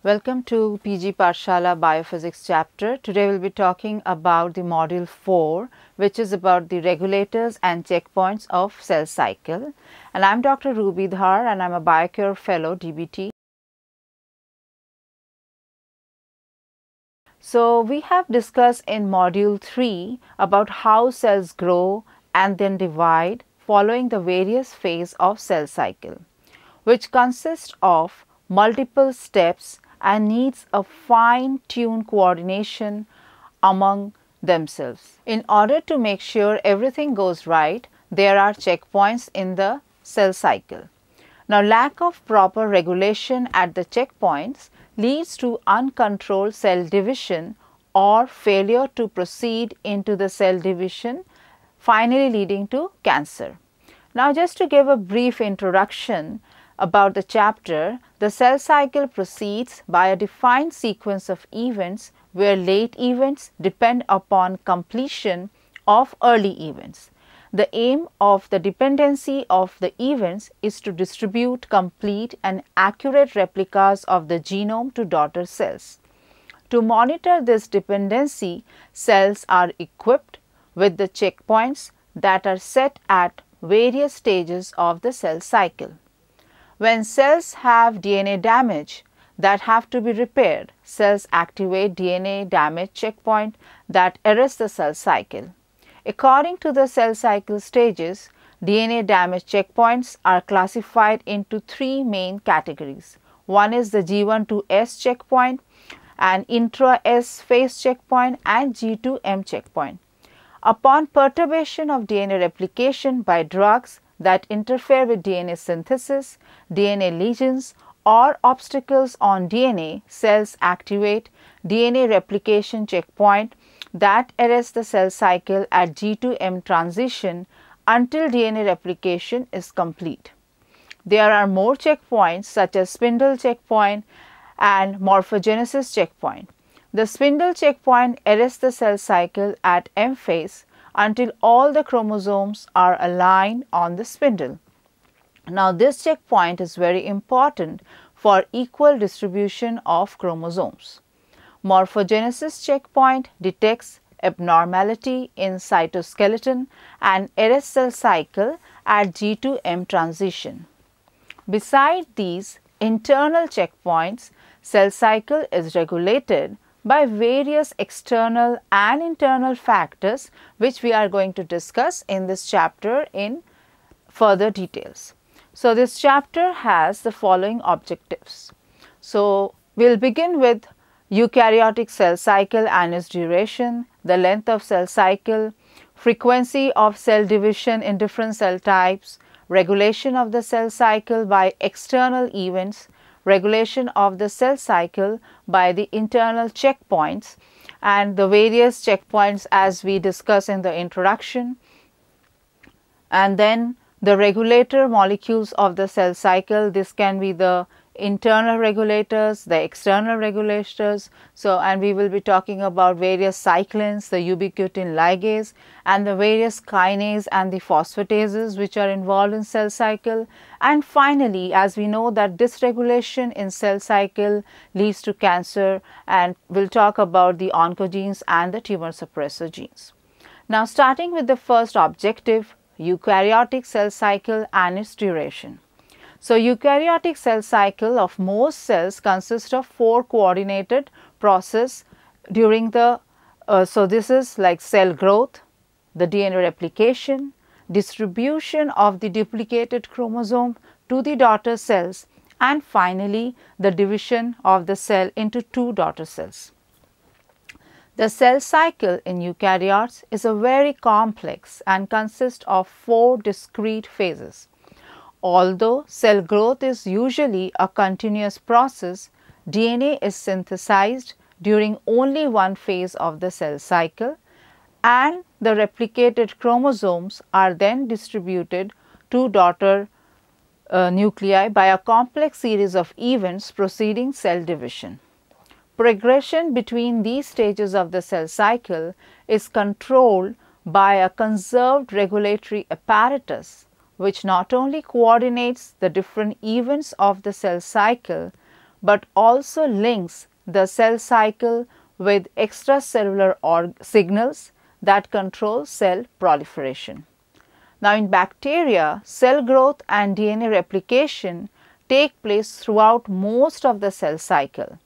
Welcome to PG Pathshala Biophysics chapter. Today we will be talking about the module 4, which is about the regulators and checkpoints of cell cycle. And I am Dr. Ruby Dhar and I am a Biocure Fellow DBT. So we have discussed in module 3 about how cells grow and then divide following the various phases of cell cycle, which consist of multiple steps and needs a fine-tuned coordination among themselves. In order to make sure everything goes right, there are checkpoints in the cell cycle. Now, lack of proper regulation at the checkpoints leads to uncontrolled cell division or failure to proceed into the cell division, finally leading to cancer. Now, just to give a brief introduction about the chapter, the cell cycle proceeds by a defined sequence of events where late events depend upon completion of early events. The aim of the dependency of the events is to distribute complete and accurate replicas of the genome to daughter cells. To monitor this dependency, cells are equipped with the checkpoints that are set at various stages of the cell cycle. When cells have DNA damage that have to be repaired, cells activate DNA damage checkpoint that arrests the cell cycle. According to the cell cycle stages, DNA damage checkpoints are classified into three main categories. One is the G1 to S checkpoint, an intra-S phase checkpoint, and G2M checkpoint. Upon perturbation of DNA replication by drugs that interfere with DNA synthesis, DNA lesions, or obstacles on DNA, cells activate DNA replication checkpoint that arrests the cell cycle at G2M transition until DNA replication is complete. There are more checkpoints such as spindle checkpoint and morphogenesis checkpoint. The spindle checkpoint arrests the cell cycle at M phase until all the chromosomes are aligned on the spindle. Now, this checkpoint is very important for equal distribution of chromosomes. Morphogenesis checkpoint detects abnormality in cytoskeleton and arrests cell cycle at G2M transition. Beside these internal checkpoints, cell cycle is regulated by various external and internal factors, which we are going to discuss in this chapter in further details. So, this chapter has the following objectives. So, we will begin with eukaryotic cell cycle and its duration, the length of cell cycle, frequency of cell division in different cell types, regulation of the cell cycle by external events, regulation of the cell cycle by the internal checkpoints, and the various checkpoints as we discussed in the introduction, and then the regulator molecules of the cell cycle. This can be the internal regulators, the external regulators. So, and we will be talking about various cyclins, the ubiquitin ligase, and the various kinases and the phosphatases which are involved in cell cycle. And finally, as we know that dysregulation in cell cycle leads to cancer, and we'll talk about the oncogenes and the tumor suppressor genes. Now, starting with the first objective, eukaryotic cell cycle and its duration. So, eukaryotic cell cycle of most cells consists of 4 coordinated process during the, so this is like cell growth, the DNA replication, distribution of the duplicated chromosome to the daughter cells, and finally the division of the cell into 2 daughter cells. The cell cycle in eukaryotes is a very complex and consists of 4 discrete phases. Although cell growth is usually a continuous process, DNA is synthesized during only one phase of the cell cycle, and the replicated chromosomes are then distributed to daughter nuclei by a complex series of events preceding cell division. Progression between these stages of the cell cycle is controlled by a conserved regulatory apparatus which not only coordinates the different events of the cell cycle but also links the cell cycle with extracellular signals that control cell proliferation. Now, in bacteria, cell growth and DNA replication take place throughout most of the cell cycle,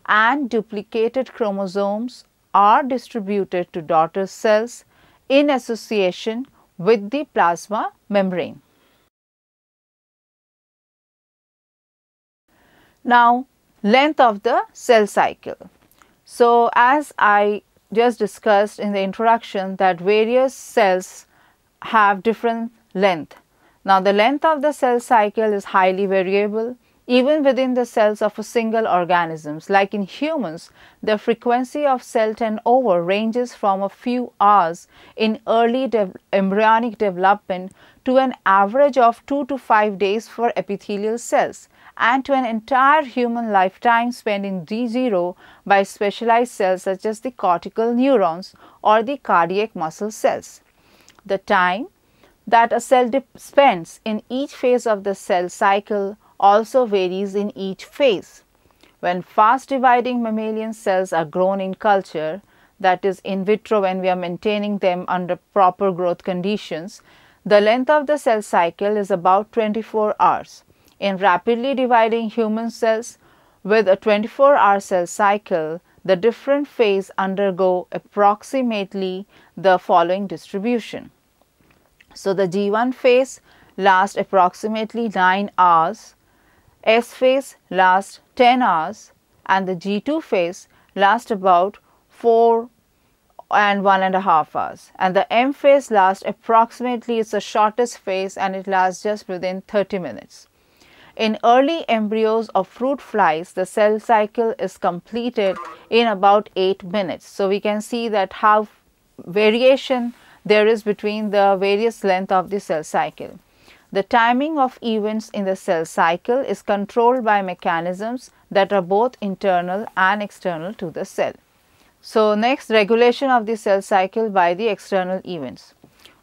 and duplicated chromosomes are distributed to daughter cells in association with the plasma membrane. Now, length of the cell cycle. So, as I just discussed in the introduction that various cells have different length. Now, the length of the cell cycle is highly variable even within the cells of a single organisms. Like in humans, the frequency of cell turnover ranges from a few hours in early embryonic development to an average of 2 to 5 days for epithelial cells, and to an entire human lifetime spent in D0 by specialized cells such as the cortical neurons or the cardiac muscle cells. The time that a cell spends in each phase of the cell cycle also varies in each phase. When fast dividing mammalian cells are grown in culture, that is in vitro when we are maintaining them under proper growth conditions, the length of the cell cycle is about 24 hours. In rapidly dividing human cells with a 24-hour cell cycle, the different phases undergo approximately the following distribution. So, the G1 phase lasts approximately 9 hours, S phase lasts 10 hours, and the G2 phase lasts about 4 and 1.5 hours, and the M phase lasts approximately, it's the shortest phase and it lasts just within 30 minutes. In early embryos of fruit flies, the cell cycle is completed in about 8 minutes. So, we can see that how variation there is between the various length of the cell cycle. The timing of events in the cell cycle is controlled by mechanisms that are both internal and external to the cell. So, next, regulation of the cell cycle by the external events.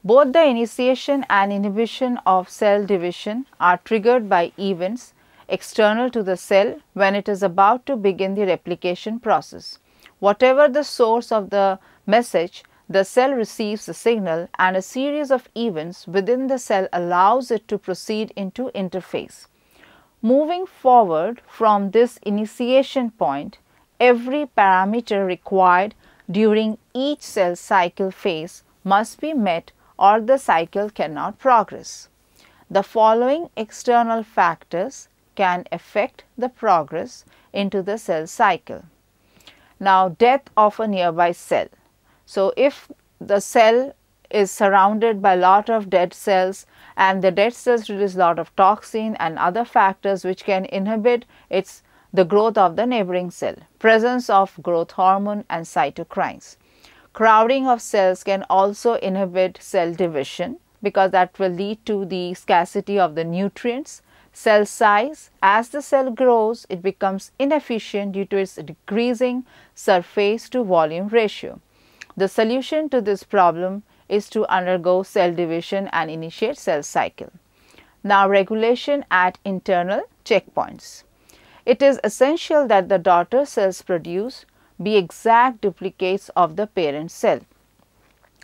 Both the initiation and inhibition of cell division are triggered by events external to the cell when it is about to begin the replication process. Whatever the source of the message, the cell receives the signal, and a series of events within the cell allows it to proceed into interphase. Moving forward from this initiation point, every parameter required during each cell cycle phase must be met or the cycle cannot progress. The following external factors can affect the progress into the cell cycle. Now, death of a nearby cell. So, if the cell is surrounded by a lot of dead cells and the dead cells release a lot of toxin and other factors which can inhibit the growth of the neighboring cell, presence of growth hormone and cytokines. Crowding of cells can also inhibit cell division because that will lead to the scarcity of the nutrients. Cell size, as the cell grows, it becomes inefficient due to its decreasing surface to volume ratio. The solution to this problem is to undergo cell division and initiate cell cycle. Now, regulation at internal checkpoints. It is essential that the daughter cells produced be exact duplicates of the parent cell.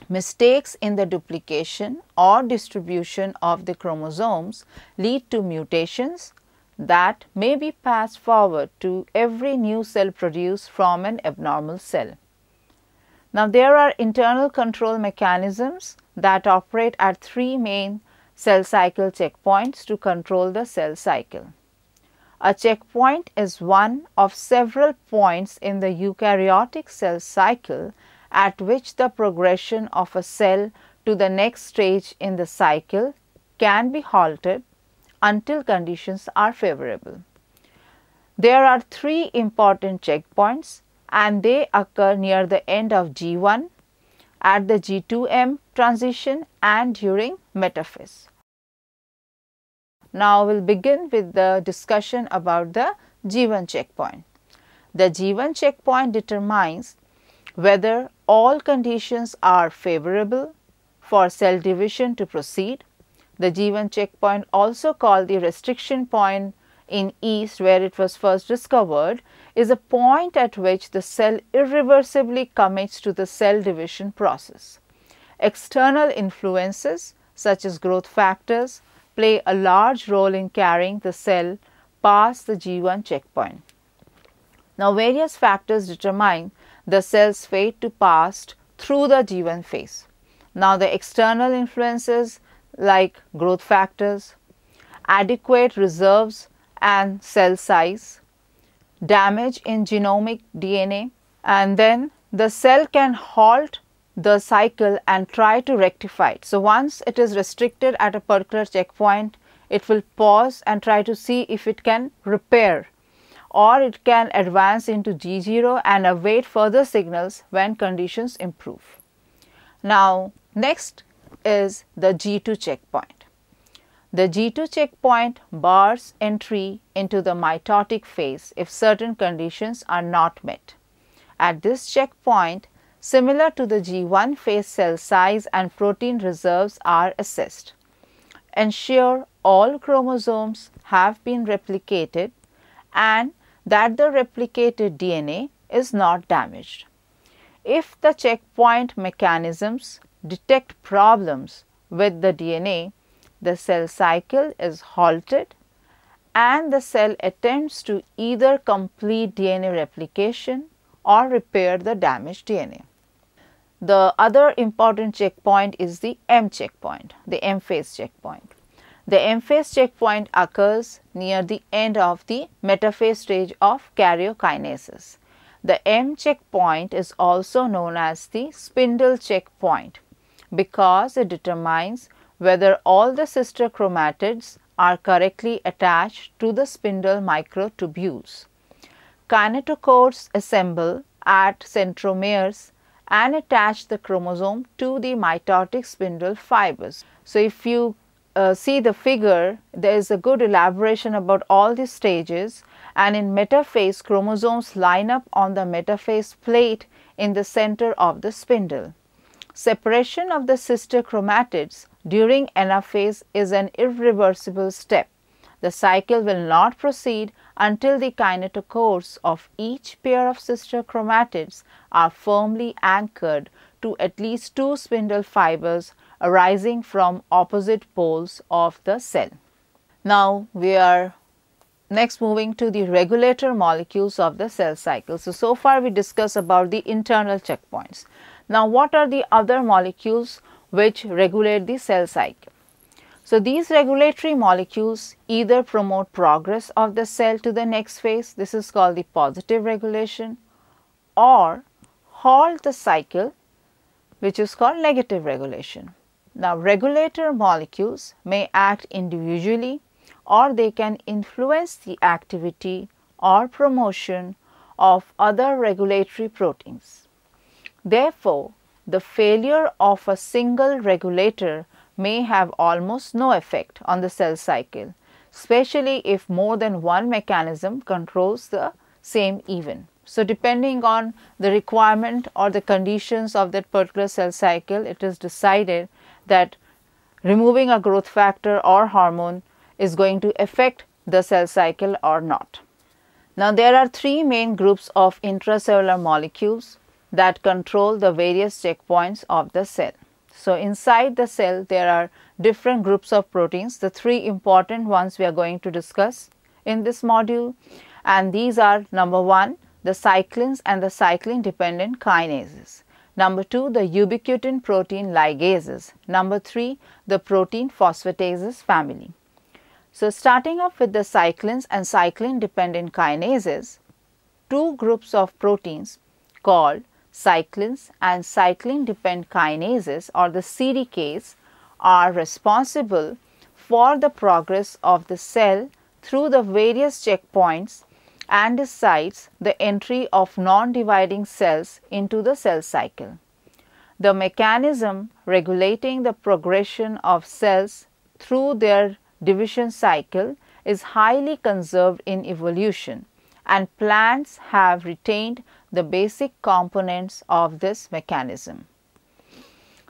Mistakes in the duplication or distribution of the chromosomes lead to mutations that may be passed forward to every new cell produced from an abnormal cell. Now, there are internal control mechanisms that operate at 3 main cell cycle checkpoints to control the cell cycle. A checkpoint is one of several points in the eukaryotic cell cycle at which the progression of a cell to the next stage in the cycle can be halted until conditions are favorable. There are 3 important checkpoints and they occur near the end of G1, at the G2M transition and during metaphase. Now we'll begin with the discussion about the G1 checkpoint. The G1 checkpoint determines whether all conditions are favorable for cell division to proceed. The G1 checkpoint, also called the restriction point in yeast where it was first discovered, is a point at which the cell irreversibly commits to the cell division process. External influences such as growth factors play a large role in carrying the cell past the G1 checkpoint. Now, various factors determine the cell's fate to pass through the G1 phase. Now, the external influences like growth factors, adequate reserves and cell size, damage in genomic DNA, and then the cell can halt the cycle and try to rectify it. So, once it is restricted at a particular checkpoint, it will pause and try to see if it can repair, or it can advance into G0 and await further signals when conditions improve. Now, next is the G2 checkpoint. The G2 checkpoint bars entry into the mitotic phase if certain conditions are not met. At this checkpoint, similar to the G1 phase, cell size and protein reserves are assessed. Ensure all chromosomes have been replicated and that the replicated DNA is not damaged. If the checkpoint mechanisms detect problems with the DNA, the cell cycle is halted and the cell attempts to either complete DNA replication or repair the damaged DNA. The other important checkpoint is the M checkpoint, the M phase checkpoint. The M phase checkpoint occurs near the end of the metaphase stage of karyokinases. The M checkpoint is also known as the spindle checkpoint because it determines whether all the sister chromatids are correctly attached to the spindle microtubules. Kinetochores assemble at centromeres and attach the chromosome to the mitotic spindle fibers. So, if you see the figure, there is a good elaboration about all these stages, and in metaphase, chromosomes line up on the metaphase plate in the center of the spindle. Separation of the sister chromatids during anaphase is an irreversible step. The cycle will not proceed until the kinetochores of each pair of sister chromatids are firmly anchored to at least two spindle fibers arising from opposite poles of the cell. Now, we are next moving to the regulator molecules of the cell cycle. So far we discussed about the internal checkpoints. Now, what are the other molecules which regulate the cell cycle? So, these regulatory molecules either promote progress of the cell to the next phase, this is called the positive regulation, or halt the cycle, which is called negative regulation. Now, regulator molecules may act individually or they can influence the activity or promotion of other regulatory proteins. Therefore, the failure of a single regulator may have almost no effect on the cell cycle, especially if more than one mechanism controls the same event. So, depending on the requirement or the conditions of that particular cell cycle, it is decided that removing a growth factor or hormone is going to affect the cell cycle or not. Now, there are three main groups of intracellular molecules that control the various checkpoints of the cell. So, inside the cell there are different groups of proteins, the three important ones we are going to discuss in this module, and these are number 1, the cyclins and the cyclin-dependent kinases, number 2, the ubiquitin protein ligases, number 3, the protein phosphatases family. So, starting off with the cyclins and cyclin-dependent kinases, two groups of proteins called cyclins and cyclin-dependent kinases or the CDKs are responsible for the progress of the cell through the various checkpoints and decides the entry of non-dividing cells into the cell cycle. The mechanism regulating the progression of cells through their division cycle is highly conserved in evolution, and plants have retained the basic components of this mechanism.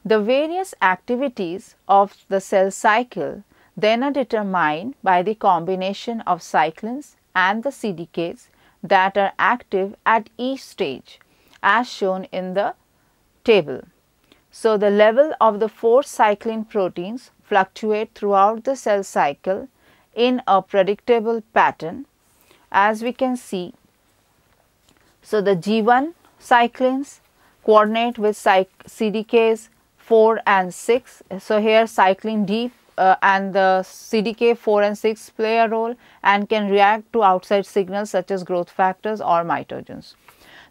The various activities of the cell cycle then are determined by the combination of cyclins and the CDKs that are active at each stage, as shown in the table. So, the level of the 4 cyclin proteins fluctuate throughout the cell cycle in a predictable pattern, as we can see. So, the G1 cyclins coordinate with CDKs 4 and 6. So, here cyclin D and the CDK 4 and 6 play a role and can react to outside signals such as growth factors or mitogens.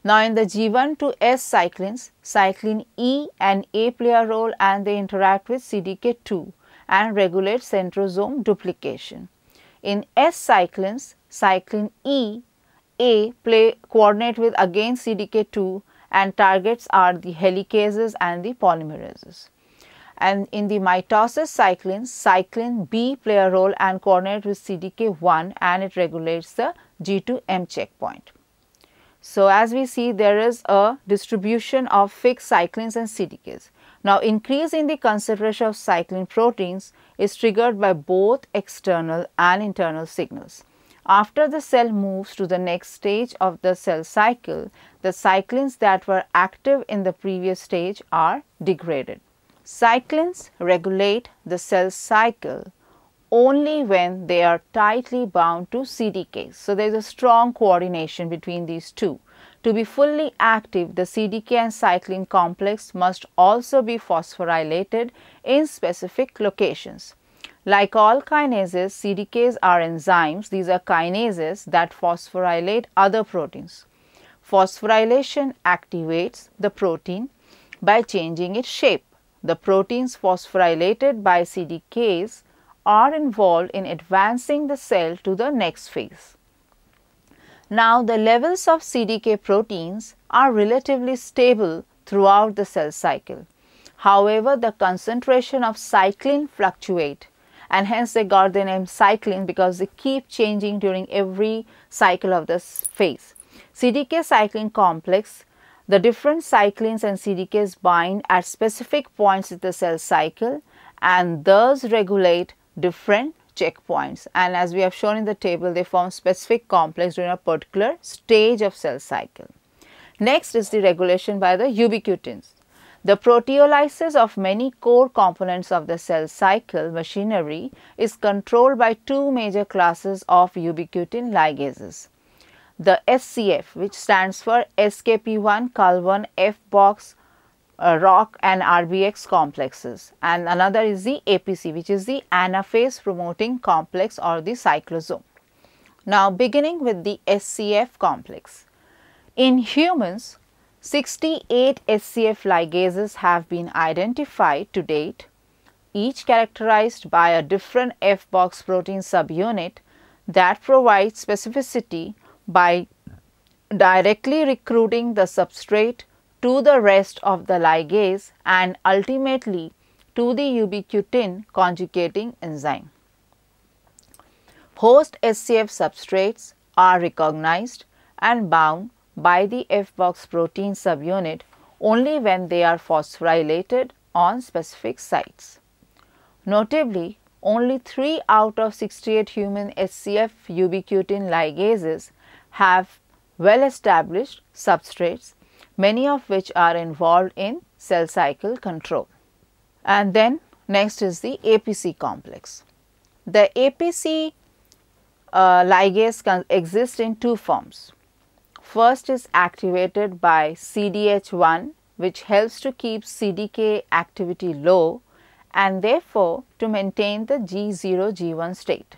Now, in the G1 to S cyclins, cyclin E and A play a role and they interact with CDK2 and regulate centrosome duplication. In S cyclins, cyclin E, A coordinate with again CDK2 and targets are the helicases and the polymerases. And in the mitosis cyclins, cyclin B play a role and coordinate with CDK1 and it regulates the G2M checkpoint. So, as we see, there is a distribution of fixed cyclins and CDKs. Now, increase in the concentration of cyclin proteins is triggered by both external and internal signals. After the cell moves to the next stage of the cell cycle, the cyclins that were active in the previous stage are degraded. Cyclins regulate the cell cycle only when they are tightly bound to CDKs. So, there is a strong coordination between these two. To be fully active, the CDK and cyclin complex must also be phosphorylated in specific locations. Like all kinases, CDKs are enzymes. These are kinases that phosphorylate other proteins. Phosphorylation activates the protein by changing its shape. The proteins phosphorylated by CDKs are involved in advancing the cell to the next phase. Now, the levels of CDK proteins are relatively stable throughout the cell cycle. However, the concentration of cyclin fluctuate and hence they got the name cyclin because they keep changing during every cycle of this phase. CDK cyclin complex, the different cyclins and CDKs bind at specific points in the cell cycle and thus regulate different checkpoints, and as we have shown in the table, they form specific complex during a particular stage of cell cycle. Next is the regulation by the ubiquitins. The proteolysis of many core components of the cell cycle machinery is controlled by two major classes of ubiquitin ligases. The SCF, which stands for SKP1, CUL1, F-box, ROCK and RBX complexes, and another is the APC, which is the anaphase promoting complex or the cyclosome. Now, beginning with the SCF complex. In humans, 68 SCF ligases have been identified to date, each characterized by a different F-box protein subunit that provides specificity by directly recruiting the substrate to the rest of the ligase and ultimately to the ubiquitin conjugating enzyme. Host SCF substrates are recognized and bound by the F-box protein subunit only when they are phosphorylated on specific sites. Notably, only 3 out of 68 human SCF ubiquitin ligases have well-established substrates, many of which are involved in cell cycle control. And then next is the APC complex. The APC ligase exists in two forms. First is activated by CDH1, which helps to keep CDK activity low and therefore to maintain the G0, G1 state.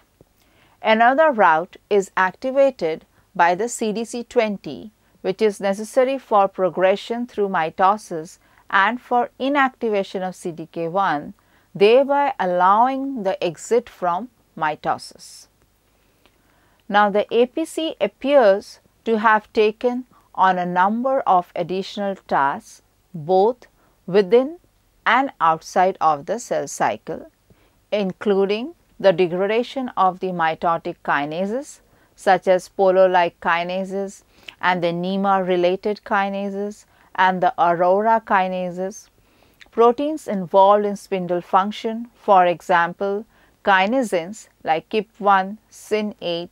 Another route is activated by the CDC20, which is necessary for progression through mitosis and for inactivation of CDK1, thereby allowing the exit from mitosis. Now, the APC appears to have taken on a number of additional tasks both within and outside of the cell cycle, including the degradation of the mitotic kinases such as polo-like kinases and the NEMA-related kinases and the Aurora kinases, proteins involved in spindle function, for example, kinesins like KIP1, SYN8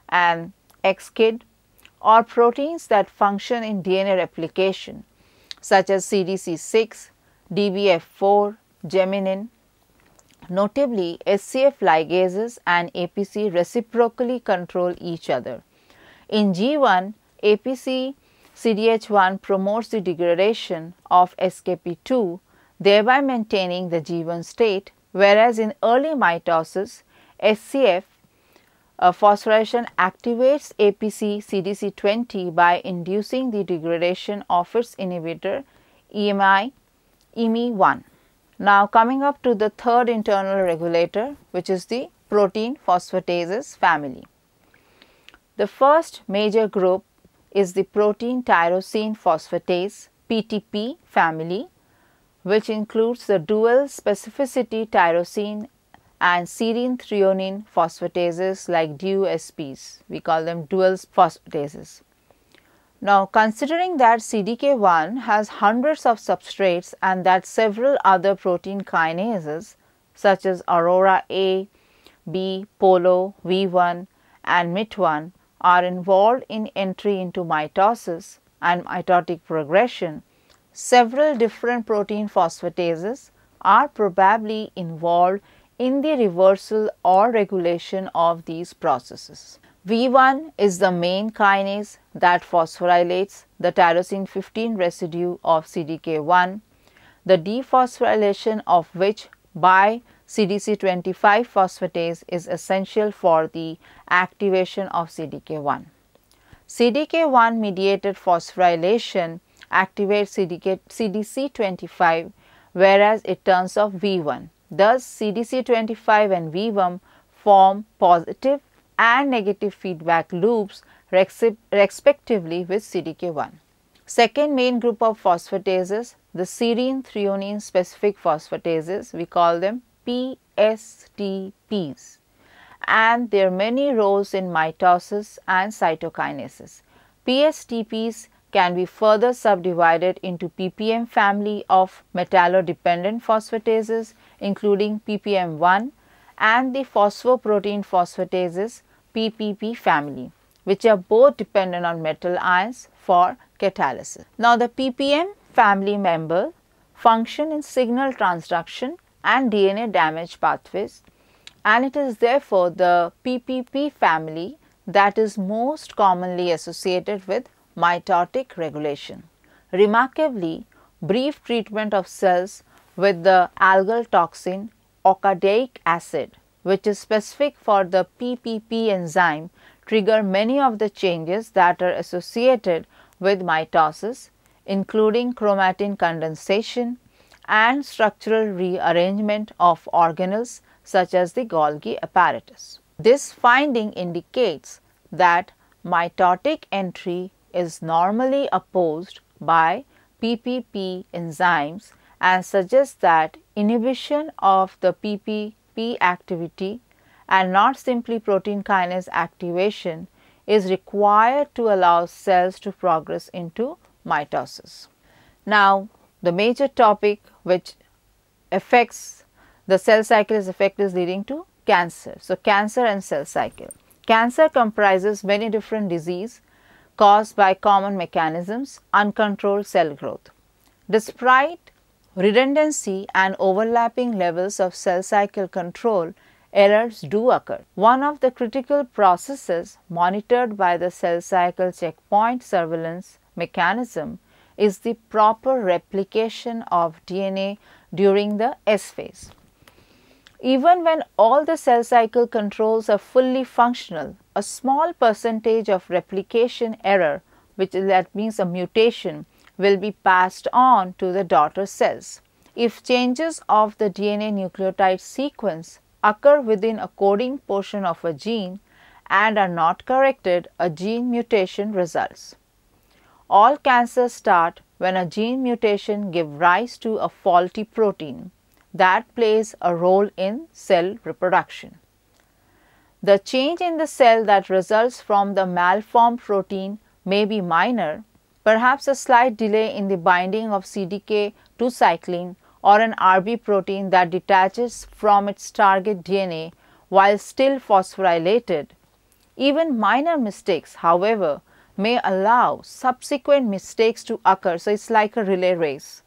and XKID, or proteins that function in DNA replication such as CDC6, DBF4, geminin. Notably, SCF ligases and APC reciprocally control each other. In G1, APC CDH1 promotes the degradation of SKP2, thereby maintaining the G1 state, whereas in early mitosis, SCF phosphorylation activates APC CDC20 by inducing the degradation of its inhibitor EMI1. Now coming up to the third internal regulator, which is the protein phosphatases family. The first major group is the protein tyrosine phosphatase PTP family, which includes the dual specificity tyrosine and serine threonine phosphatases like DUSPs. We call them dual phosphatases. Now, considering that CDK1 has hundreds of substrates and that several other protein kinases such as Aurora A, B, Polo, V1 and MIT1 are involved in entry into mitosis and mitotic progression, several different protein phosphatases are probably involved in the reversal or regulation of these processes. V1 is the main kinase that phosphorylates the tyrosine 15 residue of CDK1, the dephosphorylation of which by CDC25 phosphatase is essential for the activation of CDK1. CDK1 mediated phosphorylation activates CDC25, whereas it turns off V1. Thus, CDC25 and V1 form positive and negative feedback loops respectively with CDK1. Second main group of phosphatases, the serine threonine specific phosphatases, we call them PSTPs, and there are many roles in mitosis and cytokinesis. PSTPs can be further subdivided into ppm family of metallodependent phosphatases including ppm1 and the phosphoprotein phosphatases PPP family, which are both dependent on metal ions for catalysis. Now, the ppm family member function in signal transduction and DNA damage pathways, and it is therefore the PPP family that is most commonly associated with mitotic regulation. Remarkably, brief treatment of cells with the algal toxin ocadaic acid, which is specific for the PPP enzyme, trigger many of the changes that are associated with mitosis, including chromatin condensation and structural rearrangement of organelles such as the Golgi apparatus. This finding indicates that mitotic entry is normally opposed by PPP enzymes and suggests that inhibition of the PPP activity and not simply protein kinase activation is required to allow cells to progress into mitosis. Now, the major topic which affects the cell cycle is leading to cancer. So, cancer and cell cycle. Cancer comprises many different diseases caused by common mechanisms, uncontrolled cell growth. Despite redundancy and overlapping levels of cell cycle control, errors do occur. One of the critical processes monitored by the cell cycle checkpoint surveillance mechanism is the proper replication of DNA during the S phase. Even when all the cell cycle controls are fully functional, a small percentage of replication error, that means a mutation, will be passed on to the daughter cells. If changes of the DNA nucleotide sequence occur within a coding portion of a gene and are not corrected, a gene mutation results. All cancers start when a gene mutation gives rise to a faulty protein that plays a role in cell reproduction. The change in the cell that results from the malformed protein may be minor, perhaps a slight delay in the binding of CDK to cyclin or an RB protein that detaches from its target DNA while still phosphorylated. Even minor mistakes, however, may allow subsequent mistakes to occur. So, it is like a relay race.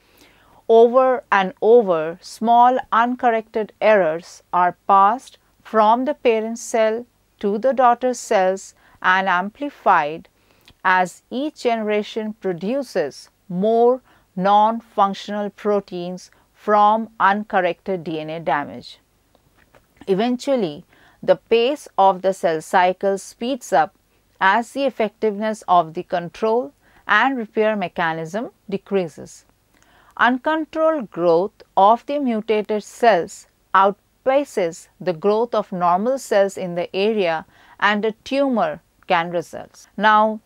Over and over, small uncorrected errors are passed from the parent cell to the daughter cells and amplified as each generation produces more non-functional proteins from uncorrected DNA damage. Eventually, the pace of the cell cycle speeds up as the effectiveness of the control and repair mechanism decreases. Uncontrolled growth of the mutated cells outpaces the growth of normal cells in the area and a tumor can result. Now,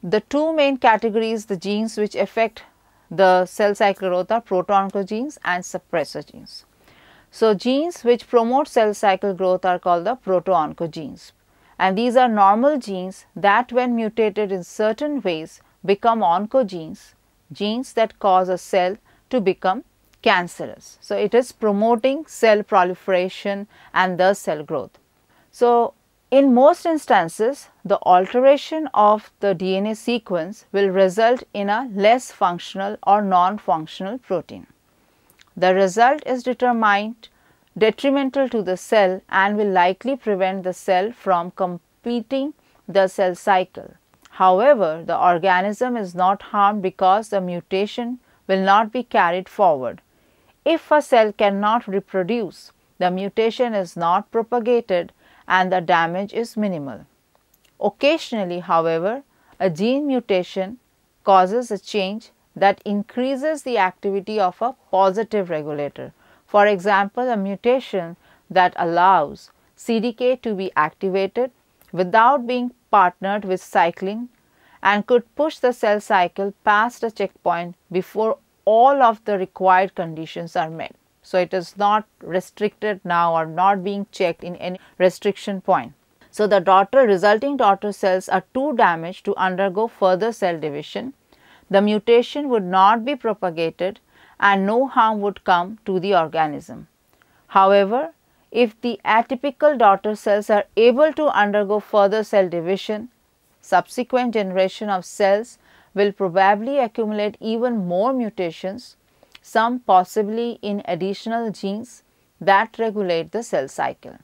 the two main categories, the genes which affect the cell cycle growth, are proto-oncogenes and suppressor genes. So, genes which promote cell cycle growth are called the proto-oncogenes, and these are normal genes that when mutated in certain ways become oncogenes, genes that cause a cell to become cancerous. So, it is promoting cell proliferation and thus cell growth. So, in most instances, the alteration of the DNA sequence will result in a less functional or non-functional protein. The result is detrimental to the cell and will likely prevent the cell from completing the cell cycle. However, the organism is not harmed because the mutation will not be carried forward. If a cell cannot reproduce, the mutation is not propagated and the damage is minimal. Occasionally, however, a gene mutation causes a change that increases the activity of a positive regulator. For example, a mutation that allows CDK to be activated without being partnered with cyclin and could push the cell cycle past a checkpoint before all of the required conditions are met. So, it is not restricted now or not being checked in any restriction point. So, the resulting daughter cells are too damaged to undergo further cell division. The mutation would not be propagated and no harm would come to the organism. However, if the atypical daughter cells are able to undergo further cell division, subsequent generation of cells will probably accumulate even more mutations, some possibly in additional genes that regulate the cell cycle.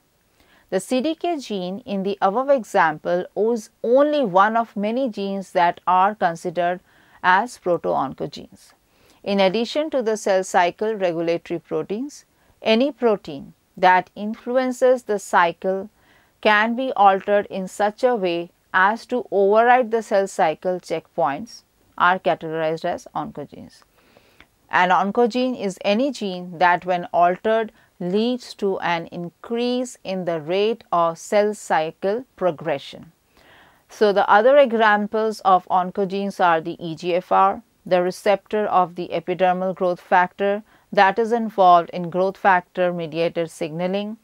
The CDK gene in the above example is only one of many genes that are considered as proto-oncogenes. In addition to the cell cycle regulatory proteins, any protein that influences the cycle can be altered in such a way as to override the cell cycle checkpoints are categorized as oncogenes. An oncogene is any gene that when altered leads to an increase in the rate of cell cycle progression. So, the other examples of oncogenes are the EGFR, the receptor of the epidermal growth factor that is involved in growth factor mediated signaling,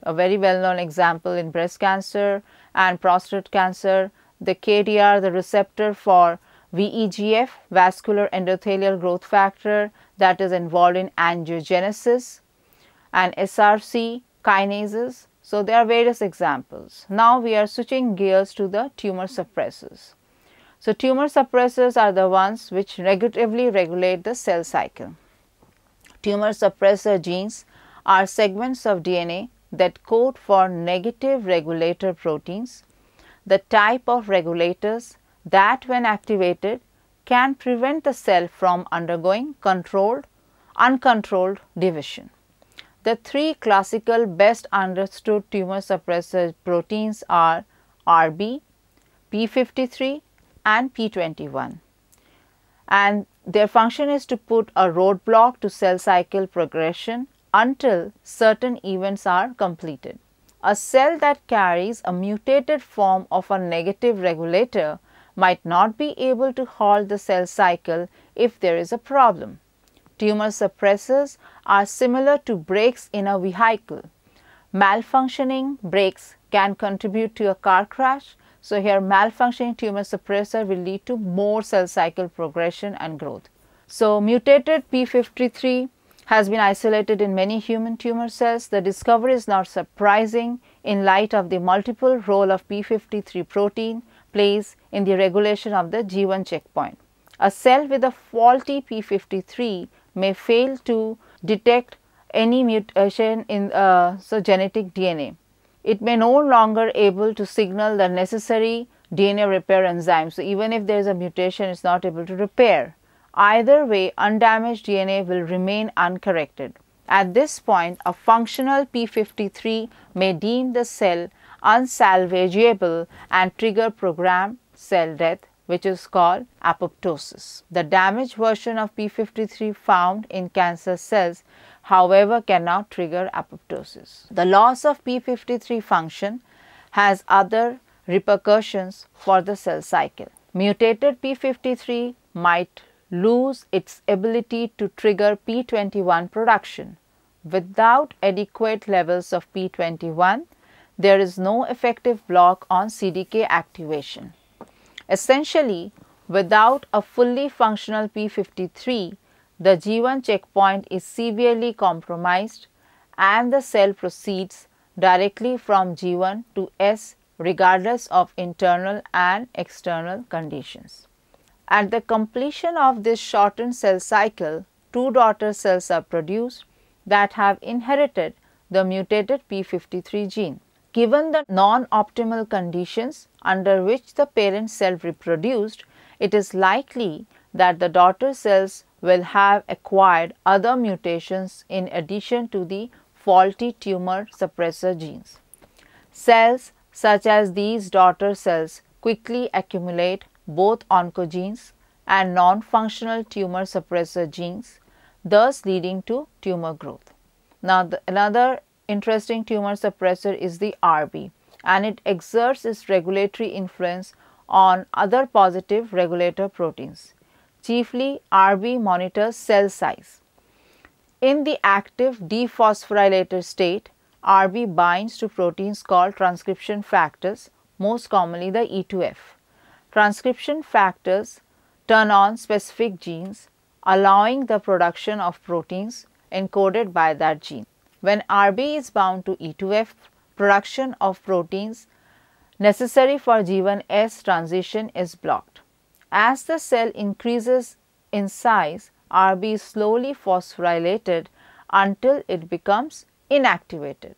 a very well known example in breast cancer and prostate cancer, the KDR, the receptor for VEGF, vascular endothelial growth factor that is involved in angiogenesis, and SRC kinases. So, there are various examples. Now, we are switching gears to the tumor suppressors. So, tumor suppressors are the ones which negatively regulate the cell cycle. Tumor suppressor genes are segments of DNA that code for negative regulator proteins, the type of regulators that when activated can prevent the cell from undergoing uncontrolled division. The three classical best understood tumor suppressor proteins are RB, P53 and P21, and their function is to put a roadblock to cell cycle progression until certain events are completed. A cell that carries a mutated form of a negative regulator might not be able to halt the cell cycle if there is a problem. Tumor suppressors are similar to brakes in a vehicle. Malfunctioning brakes can contribute to a car crash. So, here malfunctioning tumor suppressor will lead to more cell cycle progression and growth. So, mutated p53 has been isolated in many human tumor cells. The discovery is not surprising in light of the multiple role of p53 protein plays in the regulation of the G1 checkpoint. A cell with a faulty p53 may fail to detect any mutation in genetic DNA. It may no longer able to signal the necessary DNA repair enzyme. So, even if there is a mutation, it is not able to repair. Either way, undamaged DNA will remain uncorrected. At this point, a functional p53 may deem the cell unsalvageable and trigger programmed cell death, which is called apoptosis. The damaged version of p53 found in cancer cells, however, cannot trigger apoptosis. The loss of p53 function has other repercussions for the cell cycle. Mutated p53 might lose its ability to trigger p21 production. Without adequate levels of p21, there is no effective block on CDK activation. Essentially, without a fully functional p53, the G1 checkpoint is severely compromised and the cell proceeds directly from G1 to S regardless of internal and external conditions. At the completion of this shortened cell cycle, two daughter cells are produced that have inherited the mutated p53 gene. Given the non-optimal conditions under which the parent cell reproduced, it is likely that the daughter cells will have acquired other mutations in addition to the faulty tumor suppressor genes. Cells such as these daughter cells quickly accumulate both oncogenes and non-functional tumor suppressor genes, thus leading to tumor growth. Now, another interesting tumor suppressor is the RB, and it exerts its regulatory influence on other positive regulator proteins. Chiefly, RB monitors cell size. In the active dephosphorylated state, RB binds to proteins called transcription factors, most commonly the E2F. Transcription factors turn on specific genes, allowing the production of proteins encoded by that gene. When RB is bound to E2F, production of proteins necessary for G1S transition is blocked. As the cell increases in size, RB is slowly phosphorylated until it becomes inactivated.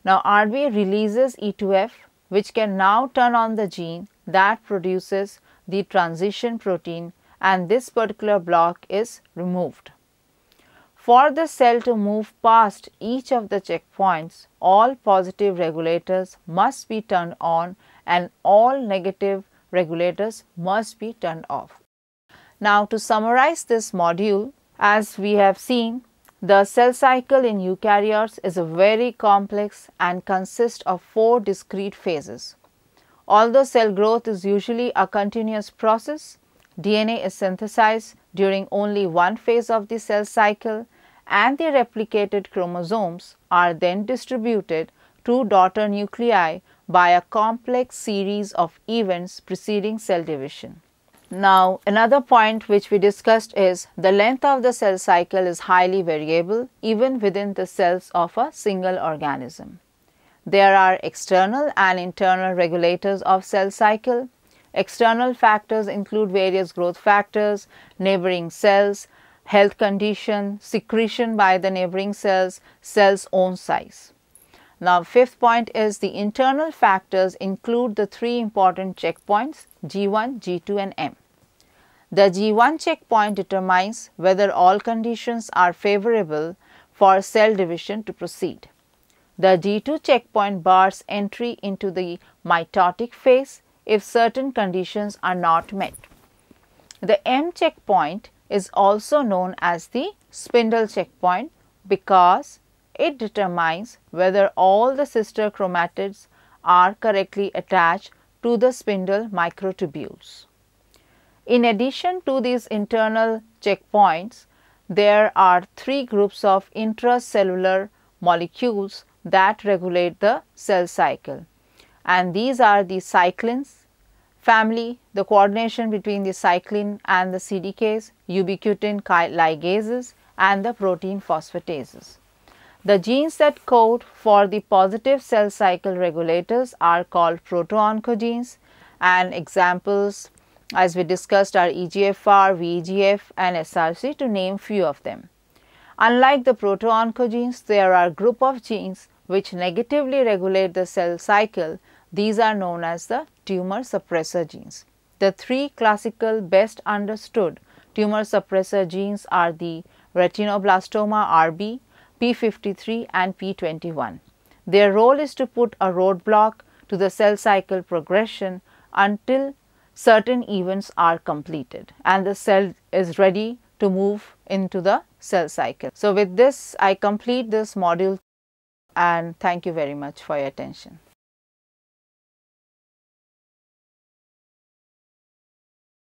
Now, RB releases E2F, which can now turn on the gene that produces the transition protein, and this particular block is removed. For the cell to move past each of the checkpoints, all positive regulators must be turned on and all negative regulators must be turned off. Now, to summarize this module, as we have seen, the cell cycle in eukaryotes is very complex and consists of 4 discrete phases. Although cell growth is usually a continuous process, DNA is synthesized during only one phase of the cell cycle, and the replicated chromosomes are then distributed to daughter nuclei by a complex series of events preceding cell division. Now, another point which we discussed is the length of the cell cycle is highly variable even within the cells of a single organism. There are external and internal regulators of cell cycle. External factors include various growth factors, neighboring cells, health condition, secretion by the neighboring cells, cell's own size. Now, fifth point is the internal factors include the 3 important checkpoints G1, G2 and M. The G1 checkpoint determines whether all conditions are favorable for cell division to proceed. The G2 checkpoint bars entry into the mitotic phase if certain conditions are not met. The M checkpoint is also known as the spindle checkpoint because it determines whether all the sister chromatids are correctly attached to the spindle microtubules. In addition to these internal checkpoints, there are 3 groups of intracellular molecules that regulate the cell cycle. And these are the cyclins family, the coordination between the cyclin and the CDKs, ubiquitin ligases and the protein phosphatases. The genes that code for the positive cell cycle regulators are called proto-oncogenes, and examples as we discussed are EGFR, VEGF and SRC, to name few of them. Unlike the proto-oncogenes, there are group of genes which negatively regulate the cell cycle. These are known as the tumor suppressor genes. The three classical best understood tumor suppressor genes are the retinoblastoma RB, P53 and P21. Their role is to put a roadblock to the cell cycle progression until certain events are completed and the cell is ready to move into the cell cycle. So, with this I complete this module and thank you very much for your attention.